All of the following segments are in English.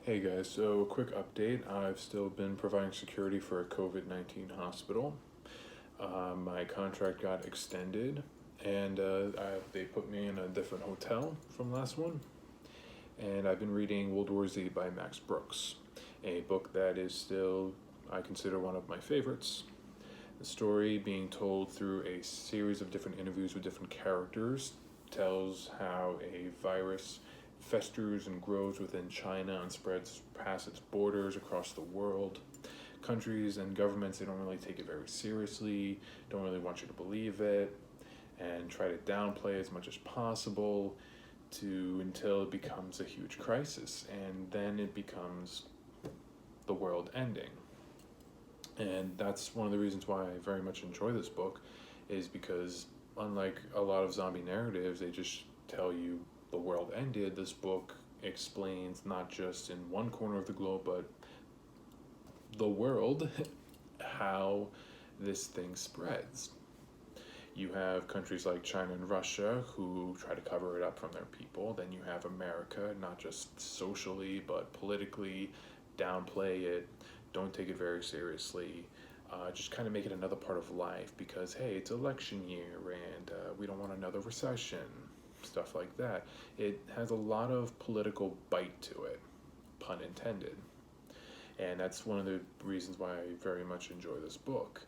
Hey guys, so quick update. I've still been providing security for a COVID-19 hospital. My contract got extended and they put me in a different hotel from last one. And I've been reading World War Z by Max Brooks, a book that is still, I consider, one of my favorites. The story, being told through a series of different interviews with different characters, tells how a virus festers and grows within China and spreads past its borders across the world. Countries and governments, they don't really take it very seriously, don't really want you to believe it, and try to downplay as much as possible until it becomes a huge crisis, and then it becomes the world ending. And that's one of the reasons why I very much enjoy this book, is because unlike a lot of zombie narratives, they just tell you the world ended. This book explains not just in one corner of the globe, but the world, how this thing spreads. You have countries like China and Russia who try to cover it up from their people. Then you have America, not just socially, but politically, downplay it, don't take it very seriously, just kind of make it another part of life because, hey, it's election year and we don't want another recession, stuff like that. It has a lot of political bite to it, pun intended. And that's one of the reasons why I very much enjoy this book.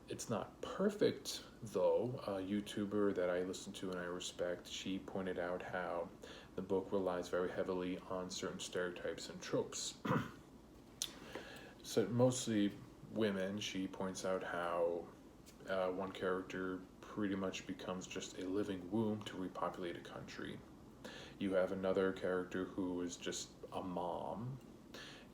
It's not perfect, though. A YouTuber that I listen to and I respect, she pointed out how the book relies very heavily on certain stereotypes and tropes. So mostly women, she points out how one character pretty much becomes just a living womb to repopulate a country. You have another character who is just a mom.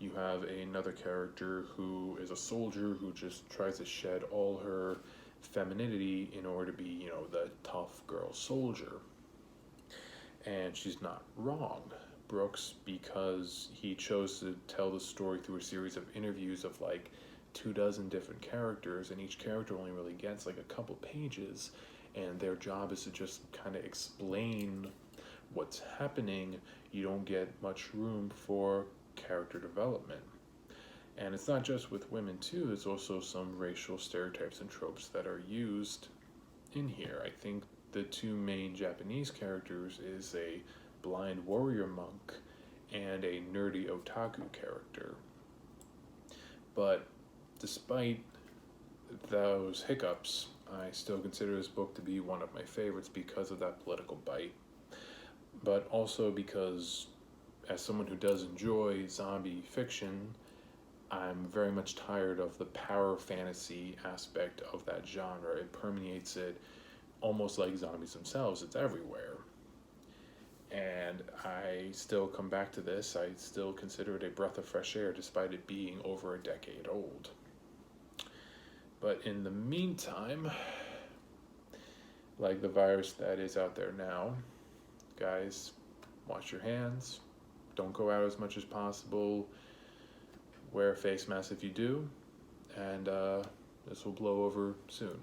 You have another character who is a soldier who just tries to shed all her femininity in order to be, the tough girl soldier. And she's not wrong. Brooks, because he chose to tell the story through a series of interviews of like 24 different characters, and each character only really gets like a couple pages, and their job is to just kind of explain what's happening. You don't get much room for character development. And it's not just with women too, there's also some racial stereotypes and tropes that are used in here. I think the two main Japanese characters is a blind warrior monk and a nerdy otaku character. But despite those hiccups, I still consider this book to be one of my favorites because of that political bite, but also because as someone who does enjoy zombie fiction, I'm very much tired of the power fantasy aspect of that genre. It permeates it almost like zombies themselves. It's everywhere. And I still come back to this. I still consider it a breath of fresh air despite it being over a decade old. But in the meantime, like the virus that is out there now, guys, wash your hands. Don't go out as much as possible. Wear a face mask if you do. And this will blow over soon.